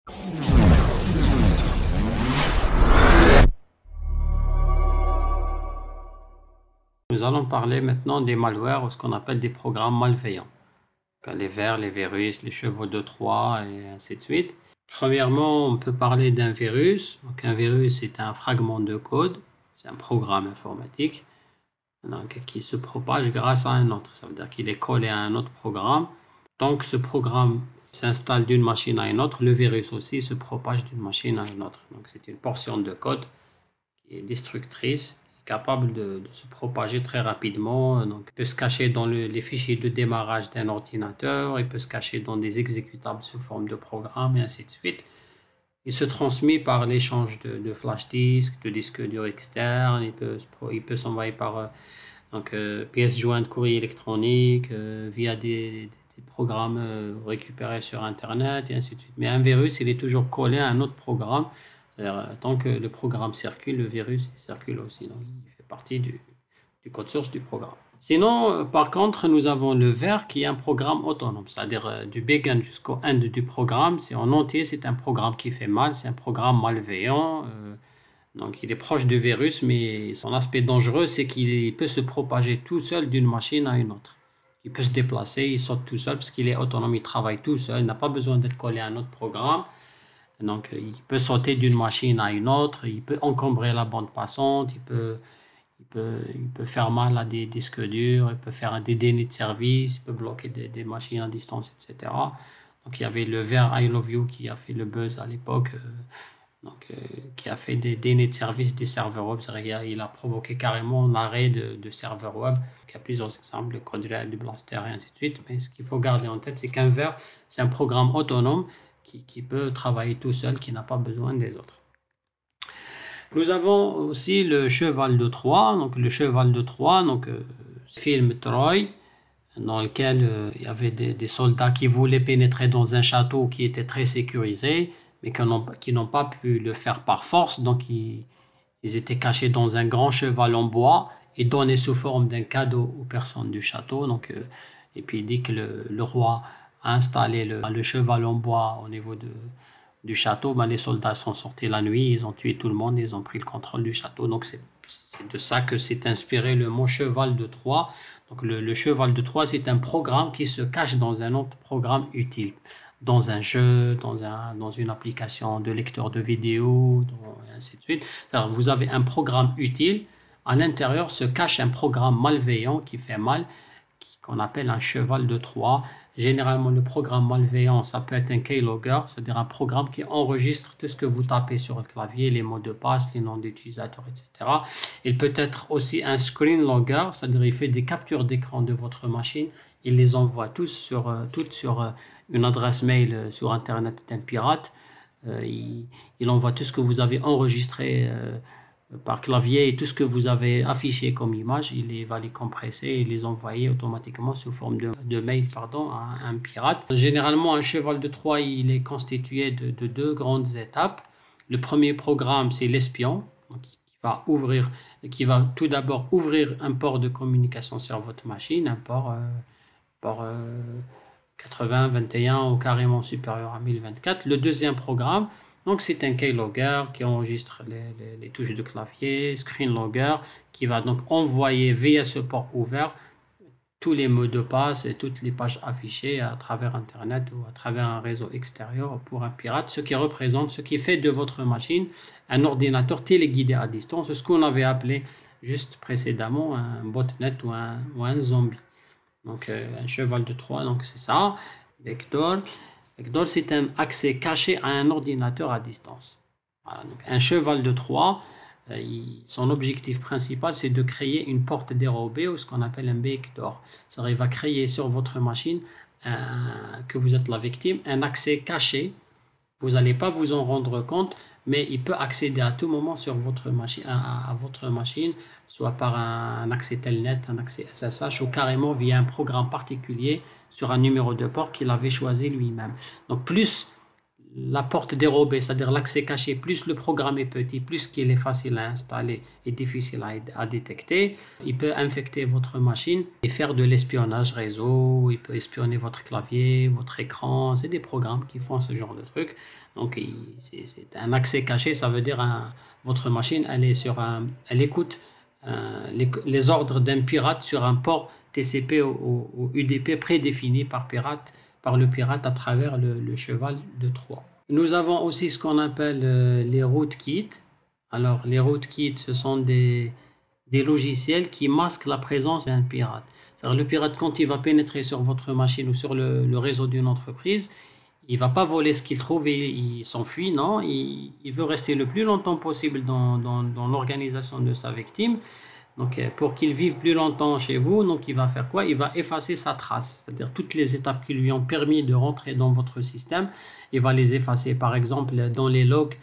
Nous allons parler maintenant des malwares ou ce qu'on appelle des programmes malveillants. Les vers, les virus, les chevaux de Troie et ainsi de suite. Premièrement, on peut parler d'un virus. Donc, un virus, c'est un fragment de code, c'est un programme informatique qui se propage grâce à un autre. Ça veut dire qu'il est collé à un autre programme. Tant que ce programme s'installe d'une machine à une autre, le virus aussi se propage d'une machine à une autre. Donc, c'est une portion de code qui est destructrice, capable de se propager très rapidement. Donc, il peut se cacher dans les fichiers de démarrage d'un ordinateur, il peut se cacher dans des exécutables sous forme de programme et ainsi de suite. Il se transmet par l'échange de flash disk, de disques durs externes, il peut s'envoyer par pièces jointes, courrier électronique, via des programmes récupérés sur Internet et ainsi de suite. Mais un virus, il est toujours collé à un autre programme. Tant que le programme circule, le virus circule aussi. Donc, il fait partie du code source du programme. Sinon, par contre, nous avons le ver qui est un programme autonome, c'est-à-dire du begin jusqu'au end du programme. C'est en entier, c'est un programme qui fait mal, c'est un programme malveillant. Donc, il est proche du virus, mais son aspect dangereux, c'est qu'il peut se propager tout seul d'une machine à une autre. Il peut se déplacer, il saute tout seul parce qu'il est autonome, il travaille tout seul, il n'a pas besoin d'être collé à un autre programme. Donc, il peut sauter d'une machine à une autre, il peut encombrer la bande passante, il peut faire mal à des disques durs, il peut faire des dénis de service, il peut bloquer des machines à distance, etc. Donc, il y avait le ver I love you qui a fait le buzz à l'époque, qui a fait des dénis de service des serveurs web. Il a provoqué carrément l'arrêt de serveurs web. Il y a plusieurs exemples, le Codrel, du Blaster et ainsi de suite. Mais ce qu'il faut garder en tête, c'est qu'un ver, c'est un programme autonome qui peut travailler tout seul, qui n'a pas besoin des autres. Nous avons aussi le cheval de Troie. Donc, le cheval de Troie, film Troy, dans lequel il y avait des soldats qui voulaient pénétrer dans un château qui était très sécurisé, mais qui n'ont pas pu le faire par force. Donc, ils étaient cachés dans un grand cheval en bois et donnés sous forme d'un cadeau aux personnes du château. Et puis, il dit que le roi a installé le cheval en bois au niveau du château. Les soldats sont sortis la nuit, ils ont tué tout le monde, ils ont pris le contrôle du château. Donc, c'est de ça que s'est inspiré le mot cheval de Troie. Donc, le cheval de Troie, c'est un programme qui se cache dans un autre programme utile, dans un jeu, dans une application de lecteur de vidéo, et ainsi de suite. Alors, vous avez un programme utile, à l'intérieur se cache un programme malveillant qui fait mal, qu'on appelle un cheval de Troie. Généralement, le programme malveillant, ça peut être un keylogger, c'est-à-dire un programme qui enregistre tout ce que vous tapez sur le clavier, les mots de passe, les noms d'utilisateurs, etc. Il peut être aussi un screen logger, c'est-à-dire il fait des captures d'écran de votre machine, il les envoie toutes sur une adresse mail sur Internet d'un pirate. Il envoie tout ce que vous avez enregistré par clavier et tout ce que vous avez affiché comme image, il va les compresser et les envoyer automatiquement sous forme de mail à un pirate. Généralement, un cheval de Troie, il est constitué de deux grandes étapes. Le premier programme, c'est l'espion, qui va tout d'abord ouvrir un port de communication sur votre machine, un port 80, 21 ou carrément supérieur à 1024. Le deuxième programme, c'est un keylogger qui enregistre les touches de clavier, screen logger, qui va donc envoyer via ce port ouvert tous les mots de passe et toutes les pages affichées à travers Internet ou à travers un réseau extérieur pour un pirate, ce qui fait de votre machine un ordinateur téléguidé à distance, ce qu'on avait appelé juste précédemment un botnet ou un zombie. Donc, un cheval de Troie, c'est ça, vector. Vector, c'est un accès caché à un ordinateur à distance. Voilà, donc un cheval de Troie, son objectif principal, c'est de créer une porte dérobée ou ce qu'on appelle un backdoor. C'est-à-dire, il va créer sur votre machine, que vous êtes la victime, un accès caché. Vous n'allez pas vous en rendre compte, mais il peut accéder à tout moment sur votre machine, à votre machine, soit par un accès Telnet, un accès SSH ou carrément via un programme particulier sur un numéro de port qu'il avait choisi lui-même. Donc plus la porte dérobée, c'est-à-dire l'accès caché, plus le programme est petit, plus qu'il est facile à installer et difficile à détecter, il peut infecter votre machine et faire de l'espionnage réseau, il peut espionner votre clavier, votre écran, c'est des programmes qui font ce genre de truc. Donc c'est un accès caché, ça veut dire votre machine, elle écoute les ordres d'un pirate sur un port TCP ou UDP prédéfini par le pirate à travers le cheval de Troie. Nous avons aussi ce qu'on appelle les rootkits. Alors, les rootkits, ce sont des logiciels qui masquent la présence d'un pirate. C'est-à-dire, le pirate, quand il va pénétrer sur votre machine ou sur le réseau d'une entreprise, il ne va pas voler ce qu'il trouve et il s'enfuit, non. Il veut rester le plus longtemps possible dans l'organisation de sa victime. Donc, pour qu'il vive plus longtemps chez vous, donc il va faire quoi? Il va effacer sa trace, c'est-à-dire toutes les étapes qui lui ont permis de rentrer dans votre système, il va les effacer. Par exemple, dans les logs,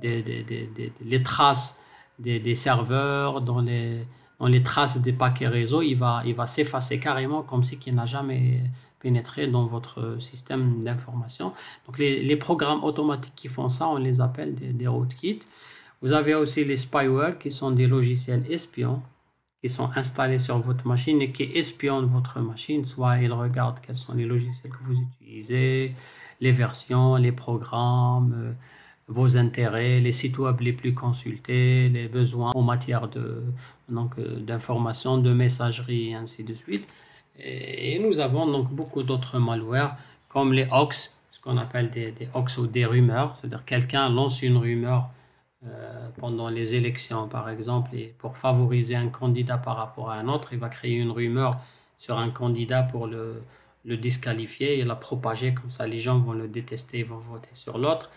les traces des serveurs, dans les traces des paquets réseau, il va s'effacer carrément comme si il n'a jamais pénétré dans votre système d'information. Donc, les programmes automatiques qui font ça, on les appelle des rootkits. Vous avez aussi les spyware qui sont des logiciels espions qui sont installés sur votre machine et qui espionnent votre machine. Soit ils regardent quels sont les logiciels que vous utilisez, les versions, les programmes, vos intérêts, les sites web les plus consultés, les besoins en matière d'information, de messagerie et ainsi de suite. Et nous avons donc beaucoup d'autres malwares comme les hoax, ce qu'on appelle des hoax ou des rumeurs, c'est-à-dire quelqu'un lance une rumeur pendant les élections par exemple, et pour favoriser un candidat par rapport à un autre, il va créer une rumeur sur un candidat pour le disqualifier et la propager, comme ça les gens vont le détester et vont voter sur l'autre.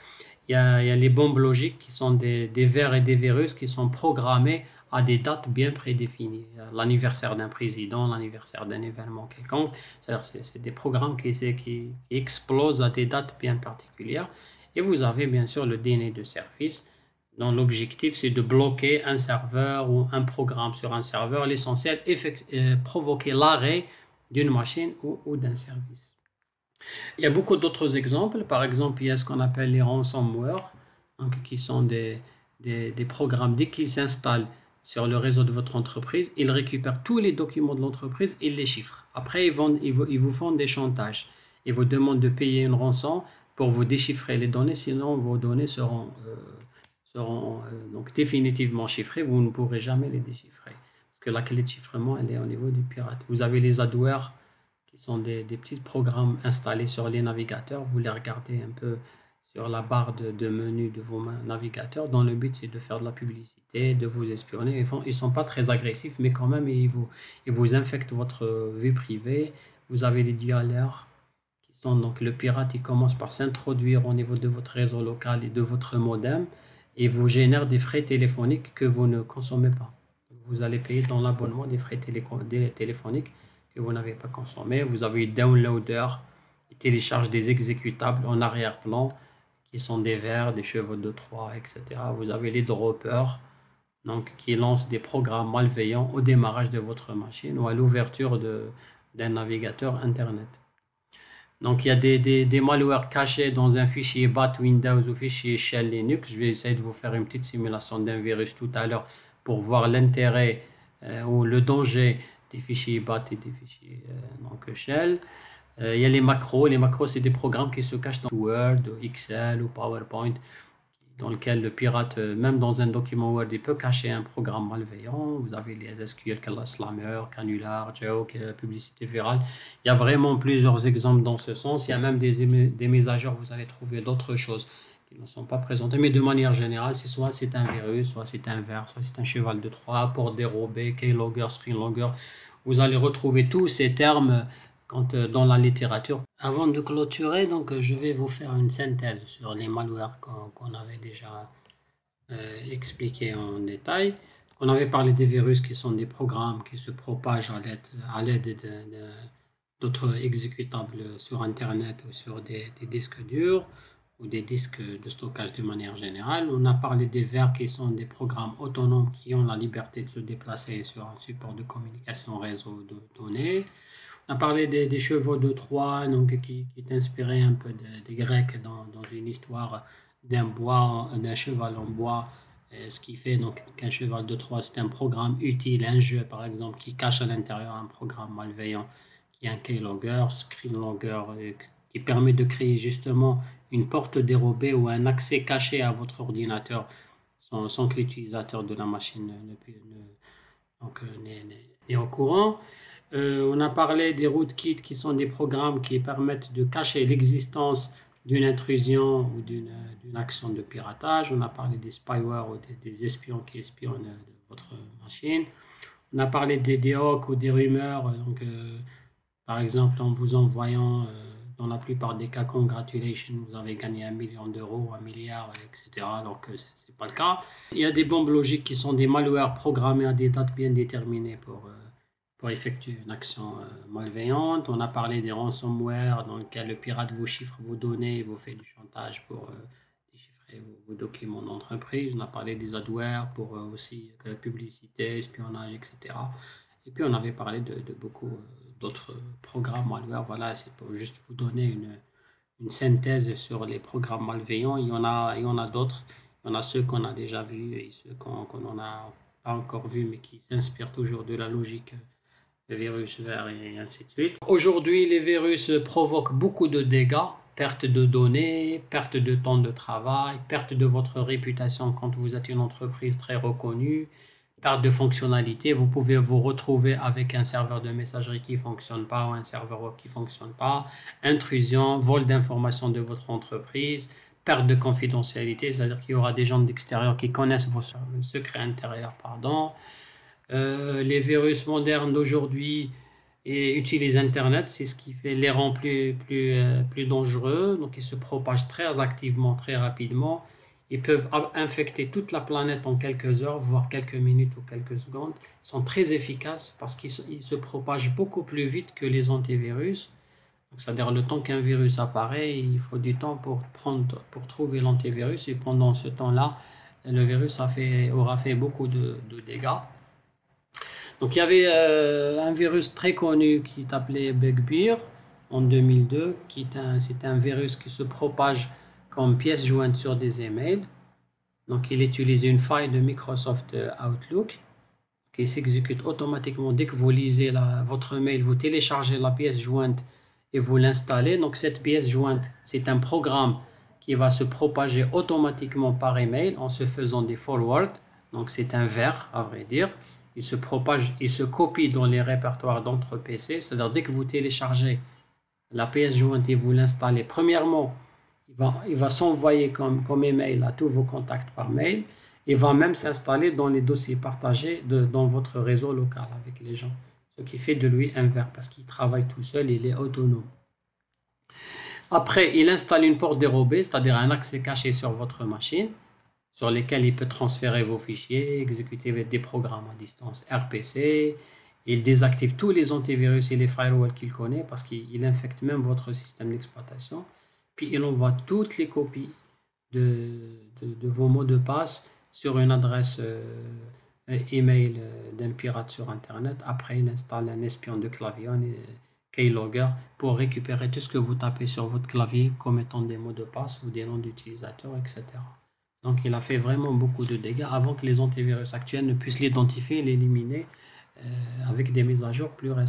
Il y a les bombes logiques qui sont des vers et des virus qui sont programmés à des dates bien prédéfinies. L'anniversaire d'un président, l'anniversaire d'un événement quelconque, c'est des programmes qui explosent à des dates bien particulières. Et vous avez bien sûr le DNS de service, dont l'objectif c'est de bloquer un serveur ou un programme sur un serveur. L'essentiel est provoquer l'arrêt d'une machine ou d'un service. Il y a beaucoup d'autres exemples. Par exemple, il y a ce qu'on appelle les ransomware, donc, qui sont des programmes, dès qu'ils s'installent sur le réseau de votre entreprise, ils récupèrent tous les documents de l'entreprise, ils les chiffrent. Après, ils vous font des chantages. Ils vous demandent de payer une rançon pour vous déchiffrer les données, sinon vos données seront donc définitivement chiffrées, vous ne pourrez jamais les déchiffrer. Parce que la clé de chiffrement, elle est au niveau du pirate. Vous avez les adwares, qui sont des petits programmes installés sur les navigateurs. Vous les regardez un peu sur la barre de menu de vos navigateurs. Dans le but, c'est de faire de la publicité, de vous espionner. Ils ne sont pas très agressifs, mais quand même, ils vous infectent votre vie privée. Vous avez les dialers, qui sont donc le pirate, il commence par s'introduire au niveau de votre réseau local et de votre modem et vous génère des frais téléphoniques que vous ne consommez pas. Vous allez payer dans l'abonnement des frais téléphoniques que vous n'avez pas consommé. Vous avez les downloaders qui téléchargent des exécutables en arrière-plan qui sont des vers, des chevaux de Troie, etc. Vous avez les droppers, donc, qui lancent des programmes malveillants au démarrage de votre machine ou à l'ouverture d'un navigateur Internet. Donc, il y a des malwares cachés dans un fichier BAT Windows ou fichier Shell Linux. Je vais essayer de vous faire une petite simulation d'un virus tout à l'heure pour voir l'intérêt ou le danger des fichiers BAT et des fichiers Shell. Il y a les macros. Les macros, c'est des programmes qui se cachent dans Word, Excel ou PowerPoint, dans lequel le pirate, même dans un document Word, il peut cacher un programme malveillant. Vous avez les SQL, Slammer, Canular, Joke, publicité virale. Il y a vraiment plusieurs exemples dans ce sens. Il y a même des mises à jour, vous allez trouver d'autres choses qui ne sont pas présentées. Mais de manière générale, soit c'est un virus, soit c'est un vers, soit c'est un cheval de Troie, port dérobé, keylogger, stringlogger. Vous allez retrouver tous ces termes dans la littérature. Avant de clôturer, donc, je vais vous faire une synthèse sur les malwares qu'on avait déjà expliqué en détail. On avait parlé des virus qui sont des programmes qui se propagent à l'aide d'autres exécutables sur Internet ou sur des disques durs ou des disques de stockage de manière générale. On a parlé des vers qui sont des programmes autonomes qui ont la liberté de se déplacer sur un support de communication réseau de données. On a parlé des chevaux de Troie, donc, qui est inspiré un peu des Grecs dans une histoire d'un cheval en bois. Ce qui fait donc qu'un cheval de Troie, c'est un programme utile, un jeu par exemple, qui cache à l'intérieur un programme malveillant, qui est un keylogger, screen logger, qui permet de créer justement une porte dérobée ou un accès caché à votre ordinateur sans que l'utilisateur de la machine n'est au courant. On a parlé des rootkits qui sont des programmes qui permettent de cacher l'existence d'une intrusion ou d'une action de piratage. On a parlé des spyware ou des espions qui espionnent de votre machine. On a parlé des hawks ou des rumeurs. Donc, par exemple, en vous envoyant, dans la plupart des cas, congratulations, vous avez gagné 1 million d'euros, 1 milliard, etc. Alors que ce n'est pas le cas. Il y a des bombes logiques qui sont des malwares programmés à des dates bien déterminées pour effectuer une action malveillante. On a parlé des ransomware dans lequel le pirate vous chiffre vos données et vous fait du chantage pour déchiffrer vos documents d'entreprise. On a parlé des adware pour aussi publicité, espionnage, etc. Et puis on avait parlé de beaucoup d'autres programmes malware. Voilà, c'est pour juste vous donner une synthèse sur les programmes malveillants. Il y en a d'autres. Il y en a ceux qu'on a déjà vus et ceux qu'on n'en a pas encore vus, mais qui s'inspirent toujours de la logique de virus vert et ainsi de suite. Aujourd'hui, les virus provoquent beaucoup de dégâts, perte de données, perte de temps de travail, perte de votre réputation quand vous êtes une entreprise très reconnue, perte de fonctionnalité. Vous pouvez vous retrouver avec un serveur de messagerie qui ne fonctionne pas ou un serveur web qui ne fonctionne pas, intrusion, vol d'informations de votre entreprise, perte de confidentialité, c'est-à-dire qu'il y aura des gens d'extérieur qui connaissent vos secrets intérieurs, pardon. Les virus modernes d'aujourd'hui utilisent Internet, c'est ce qui les rend plus dangereux. Donc, ils se propagent très activement, très rapidement. Ils peuvent infecter toute la planète en quelques heures, voire quelques minutes ou quelques secondes. Ils sont très efficaces parce qu'ils se propagent beaucoup plus vite que les antivirus. C'est-à-dire le temps qu'un virus apparaît, il faut du temps pour trouver l'antivirus. Et pendant ce temps-là, le virus aura fait beaucoup de dégâts. Donc il y avait un virus très connu qui s'appelait Bugbear en 2002, c'est un virus qui se propage comme pièce jointe sur des emails. Donc il utilise une faille de Microsoft Outlook qui s'exécute automatiquement dès que vous lisez votre mail, vous téléchargez la pièce jointe et vous l'installez. Donc cette pièce jointe, c'est un programme qui va se propager automatiquement par email en se faisant des forwards. Donc c'est un vers, à vrai dire. Il se propage, il se copie dans les répertoires d'entre PC, c'est-à-dire dès que vous téléchargez la pièce jointe et vous l'installez, premièrement, il va s'envoyer comme email à tous vos contacts par mail. Il va même s'installer dans les dossiers partagés dans votre réseau local avec les gens. Ce qui fait de lui un ver parce qu'il travaille tout seul, il est autonome. Après, il installe une porte dérobée, c'est-à-dire un accès caché sur votre machine, sur lesquels il peut transférer vos fichiers, exécuter des programmes à distance RPC. Il désactive tous les antivirus et les firewalls qu'il connaît parce qu'il infecte même votre système d'exploitation. Puis il envoie toutes les copies de vos mots de passe sur une adresse email d'un pirate sur Internet. Après, il installe un espion de clavier, un keylogger, pour récupérer tout ce que vous tapez sur votre clavier comme étant des mots de passe ou des noms d'utilisateurs, etc. Donc il a fait vraiment beaucoup de dégâts avant que les antivirus actuels ne puissent l'identifier et l'éliminer avec des mises à jour plus récentes.